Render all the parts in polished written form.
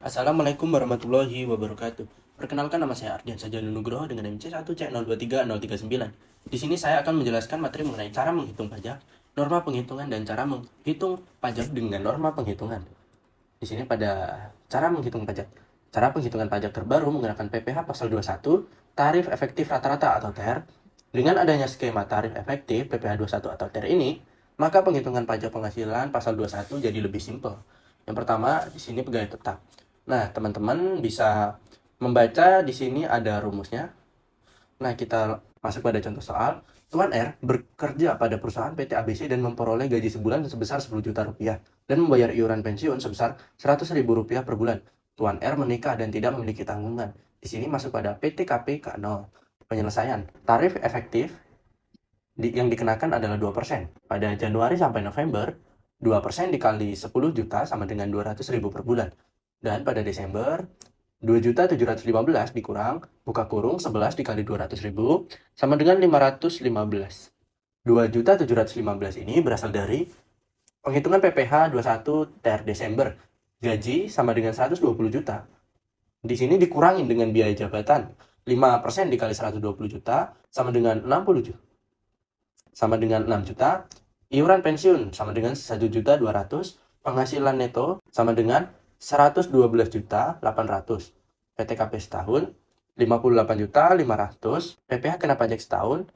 Assalamualaikum warahmatullahi wabarakatuh. Perkenalkan, nama saya Ardian Sajana Nugroho dengan MC1C023039. Di sini saya akan menjelaskan materi mengenai cara menghitung pajak, norma penghitungan, dan cara menghitung pajak dengan norma penghitungan. Di sini pada cara menghitung pajak. Cara penghitungan pajak terbaru menggunakan PPh pasal 21, tarif efektif rata-rata atau TER. Dengan adanya skema tarif efektif PPh 21 atau TER ini, maka penghitungan pajak penghasilan pasal 21 jadi lebih simpel. Yang pertama, di sini pegawai tetap. Nah, teman-teman bisa membaca di sini ada rumusnya. Nah, kita masuk pada contoh soal. Tuan R bekerja pada perusahaan PT ABC dan memperoleh gaji sebulan sebesar 10 juta rupiah dan membayar iuran pensiun sebesar 100.000 rupiah per bulan. Tuan R menikah dan tidak memiliki tanggungan. Di sini masuk pada PTKP K0. Penyelesaian. Tarif efektif yang dikenakan adalah 2%. Pada Januari sampai November, 2% dikali 10 juta sama dengan 200.000 per bulan. Dan pada Desember, 2.715 dikurang, buka kurung, 11 dikali 200.000 sama dengan 515. 2.715 ini berasal dari penghitungan PPh 21 TER Desember. Gaji sama dengan 120 juta. Di sini dikurangin dengan biaya jabatan. 5% dikali 120 juta sama dengan 60 juta. Sama dengan 6 juta. Iuran pensiun sama dengan 1.200.000. Penghasilan neto sama dengan 112 juta 800. PTKP setahun 58.500. PPh kena pajak setahun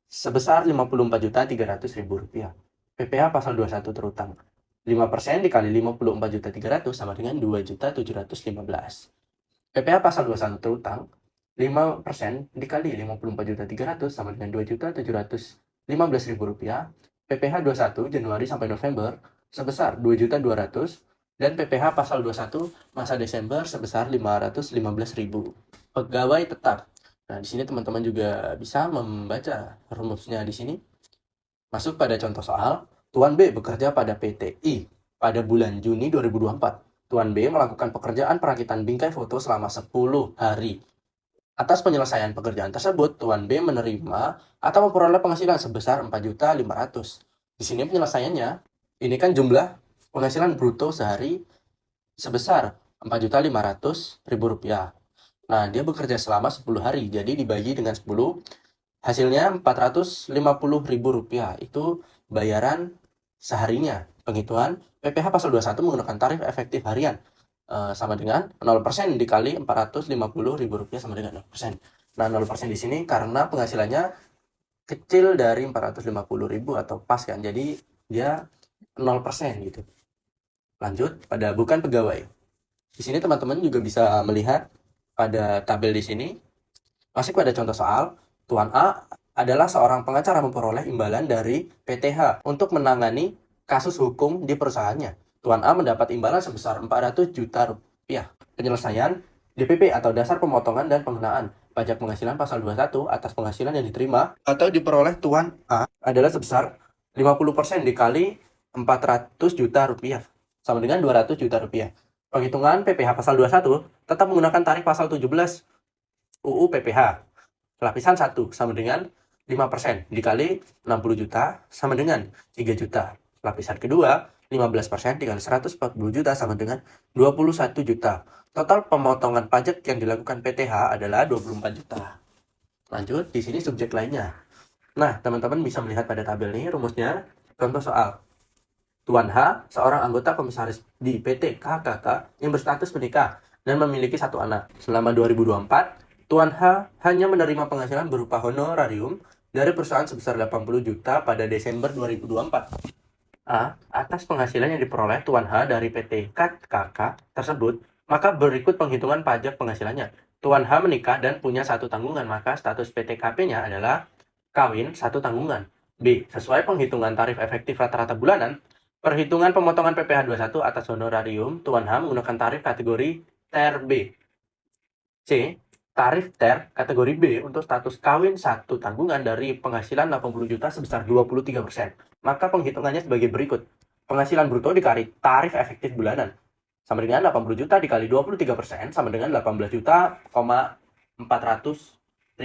sebesar 54.300.000 rupiah. PPh pasal 21 terutang. 5% dikali 54.300 sama dengan 2.715. PPh pasal 21 terutang 5% dikali 54.300 sama dengan 2.715.000 rupiah. PPh 21 Januari sampai November sebesar 2.200.000 dan PPh pasal 21 masa Desember sebesar 515.000. Pegawai tetap. Nah, di sini teman-teman juga bisa membaca rumusnya di sini. Masuk pada contoh soal. Tuan B bekerja pada PT I pada bulan Juni 2024. Tuan B melakukan pekerjaan perakitan bingkai foto selama 10 hari. Atas penyelesaian pekerjaan tersebut, Tuan B menerima atau memperoleh penghasilan sebesar 4.500.000. Di sini penyelesaiannya, ini kan jumlah penghasilan bruto sehari sebesar 4.500.000 rupiah. Nah, dia bekerja selama 10 hari, jadi dibagi dengan 10, hasilnya 450.000 rupiah. Itu bayaran seharinya. Penghitungan PPh pasal 21 menggunakan tarif efektif harian. Sama dengan 0% dikali 450.000 rupiah sama dengan 0%. Nah, 0% di sini karena penghasilannya kecil dari 450.000 atau pas kan. Jadi dia 0% gitu. Lanjut pada bukan pegawai. Di sini teman-teman juga bisa melihat pada tabel di sini. Masih pada contoh soal, Tuan A adalah seorang pengacara memperoleh imbalan dari PTH untuk menangani kasus hukum di perusahaannya. Tuan A mendapat imbalan sebesar 400 juta rupiah. Penyelesaian DPP atau dasar pemotongan dan pengenaan pajak penghasilan pasal 21 atas penghasilan yang diterima atau diperoleh Tuan A adalah sebesar 50% dikali 400 juta rupiah sama dengan 200 juta rupiah. Penghitungan PPh pasal 21 tetap menggunakan tarif pasal 17 UU PPh. Lapisan 1 sama dengan 5% dikali 60 juta sama dengan 3 juta. Lapisan kedua 15% dikali 140 juta sama dengan 21 juta. Total pemotongan pajak yang dilakukan PTH adalah 24 juta. Lanjut, di sini subjek lainnya. Nah, teman-teman bisa melihat pada tabel ini rumusnya. Contoh soal. Tuan H, seorang anggota komisaris di PT KKK yang berstatus menikah dan memiliki 1 anak. Selama 2024, Tuan H hanya menerima penghasilan berupa honorarium dari perusahaan sebesar 80 juta pada Desember 2024. A. Atas penghasilan yang diperoleh Tuan H dari PT KKK tersebut, maka berikut penghitungan pajak penghasilannya. Tuan H menikah dan punya 1 tanggungan, maka status PTKP-nya adalah kawin 1 tanggungan. B. Sesuai penghitungan tarif efektif rata-rata bulanan, perhitungan pemotongan PPh 21 atas honorarium Tuan H menggunakan tarif kategori TER B. C. Tarif TER kategori B untuk status kawin 1 tanggungan dari penghasilan 80 juta sebesar 23%. Maka penghitungannya sebagai berikut. Penghasilan bruto dikali tarif efektif bulanan sama dengan 80 juta dikali 23% sama dengan 18 juta, 400.000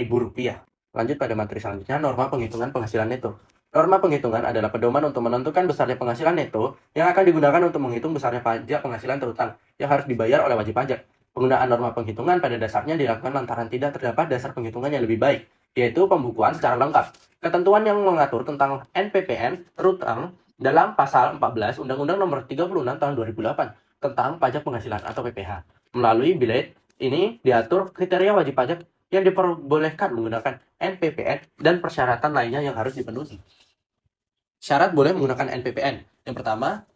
rupiah. Lanjut pada materi selanjutnya, norma penghitungan penghasilan neto. Norma penghitungan adalah pedoman untuk menentukan besarnya penghasilan neto yang akan digunakan untuk menghitung besarnya pajak penghasilan terutang yang harus dibayar oleh wajib pajak. Penggunaan norma penghitungan pada dasarnya dilakukan lantaran tidak terdapat dasar penghitungan yang lebih baik, yaitu pembukuan secara lengkap. Ketentuan yang mengatur tentang NPPN terutang dalam pasal 14 Undang-Undang Nomor 36 Tahun 2008 tentang pajak penghasilan atau PPh. Melalui bilet ini diatur kriteria wajib pajak yang diperbolehkan menggunakan NPPN dan persyaratan lainnya yang harus dipenuhi. Syarat boleh menggunakan NPPN. Yang pertama,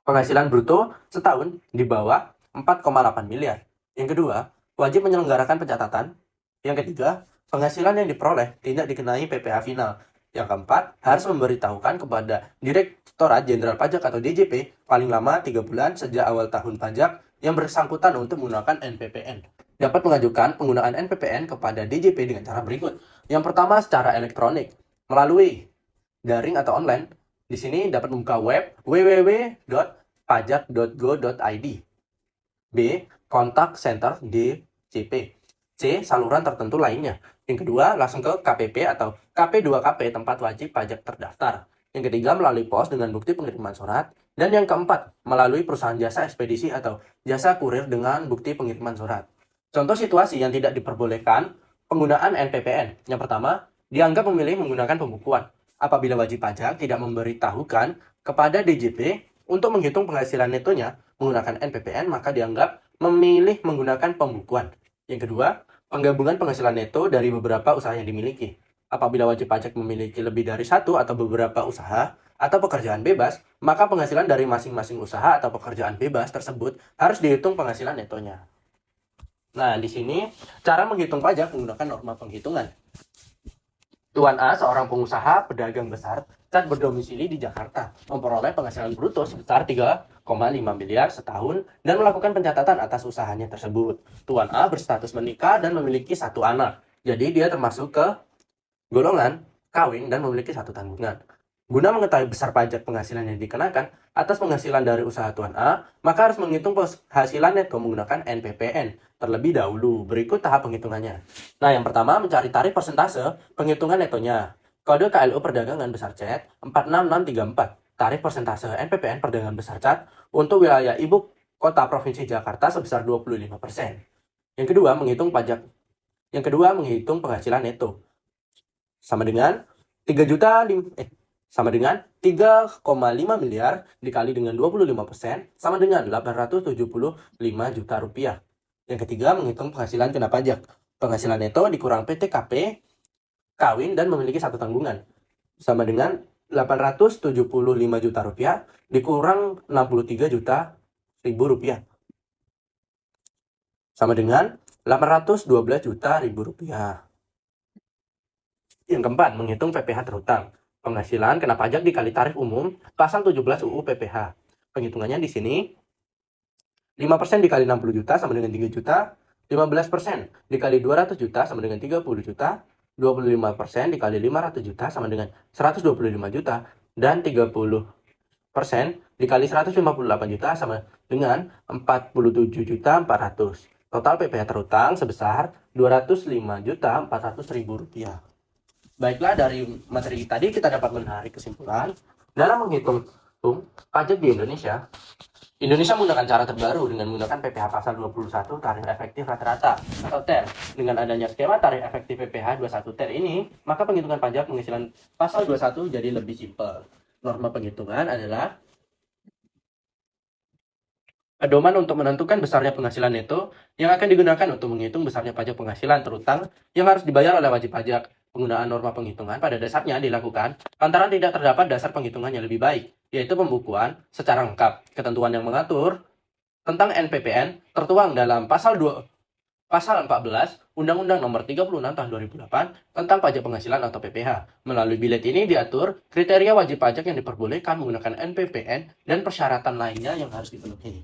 penghasilan bruto setahun di bawah 4,8 miliar. Yang kedua, wajib menyelenggarakan pencatatan. Yang ketiga, penghasilan yang diperoleh tidak dikenai PPh final. Yang keempat, harus memberitahukan kepada Direktorat Jenderal Pajak atau DJP paling lama 3 bulan sejak awal tahun pajak yang bersangkutan untuk menggunakan NPPN. Dapat mengajukan penggunaan NPPN kepada DJP dengan cara berikut. Yang pertama, secara elektronik, melalui daring atau online. Di sini dapat membuka web www.pajak.go.id. B. Kontak center DJP. C. Saluran tertentu lainnya. Yang kedua, langsung ke KPP atau KP2KP tempat wajib pajak terdaftar. Yang ketiga, melalui pos dengan bukti pengiriman surat. Dan yang keempat, melalui perusahaan jasa ekspedisi atau jasa kurir dengan bukti pengiriman surat. Contoh situasi yang tidak diperbolehkan penggunaan NPPN. Yang pertama, dianggap memilih menggunakan pembukuan. Apabila wajib pajak tidak memberitahukan kepada DJP untuk menghitung penghasilan netonya menggunakan NPPN, maka dianggap memilih menggunakan pembukuan. Yang kedua, penggabungan penghasilan neto dari beberapa usaha yang dimiliki. Apabila wajib pajak memiliki lebih dari satu atau beberapa usaha atau pekerjaan bebas, maka penghasilan dari masing-masing usaha atau pekerjaan bebas tersebut harus dihitung penghasilan netonya. Nah, di sini cara menghitung pajak menggunakan norma penghitungan. Tuan A, seorang pengusaha pedagang besar dan berdomisili di Jakarta, memperoleh penghasilan bruto sebesar 3,5 miliar setahun dan melakukan pencatatan atas usahanya tersebut. Tuan A berstatus menikah dan memiliki 1 anak, jadi dia termasuk ke golongan kawin dan memiliki 1 tanggungan. Guna mengetahui besar pajak penghasilan yang dikenakan atas penghasilan dari usaha Tuan A, maka harus menghitung penghasilan neto menggunakan NPPN terlebih dahulu. Berikut tahap penghitungannya. Nah, yang pertama mencari tarif persentase penghitungan netonya. Kode KLU Perdagangan Besar CAT 46634. Tarif persentase NPPN Perdagangan Besar CAT untuk wilayah ibu kota Provinsi Jakarta sebesar 25%. Yang kedua, menghitung penghasilan neto. Sama dengan 3,5 miliar dikali dengan 25% sama dengan 875 juta rupiah. Yang ketiga, menghitung penghasilan kena pajak. Penghasilan neto dikurang PTKP, kawin, dan memiliki 1 tanggungan. Sama dengan 875 juta rupiah dikurang 63 juta rupiah. Sama dengan 812 juta rupiah. Yang keempat, menghitung PPh terhutang. Penghasilan kena pajak dikali tarif umum pasal 17 UU PPh. Penghitungannya di sini 5% dikali 60 juta sama dengan 3 juta, 15% dikali 200 juta sama dengan 30 juta, 25% dikali 500 juta sama dengan 125 juta, dan 30% dikali 158 juta sama dengan 47 juta 400. Total PPh terhutang sebesar 205 juta 400 ribu rupiah. Baiklah, dari materi tadi kita dapat menarik kesimpulan dalam menghitung pajak di Indonesia. Indonesia menggunakan cara terbaru dengan menggunakan PPh pasal 21 tarif efektif rata-rata atau TER. Dengan adanya skema tarif efektif PPh 21 TER ini, maka penghitungan pajak penghasilan pasal 21 jadi lebih simpel. Norma penghitungan adalah pedoman untuk menentukan besarnya penghasilan neto yang akan digunakan untuk menghitung besarnya pajak penghasilan terutang yang harus dibayar oleh wajib pajak. Penggunaan norma penghitungan pada dasarnya dilakukan lantaran tidak terdapat dasar penghitungan yang lebih baik, yaitu pembukuan secara lengkap. Ketentuan yang mengatur tentang NPPN tertuang dalam pasal 14 Undang-Undang Nomor 36 Tahun 2008 tentang pajak penghasilan atau PPh. Melalui bilet ini diatur kriteria wajib pajak yang diperbolehkan menggunakan NPPN dan persyaratan lainnya yang harus dipenuhi.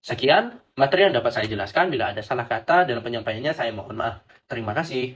Sekian materi yang dapat saya jelaskan. Bila ada salah kata dalam penyampaiannya, saya mohon maaf. Terima kasih.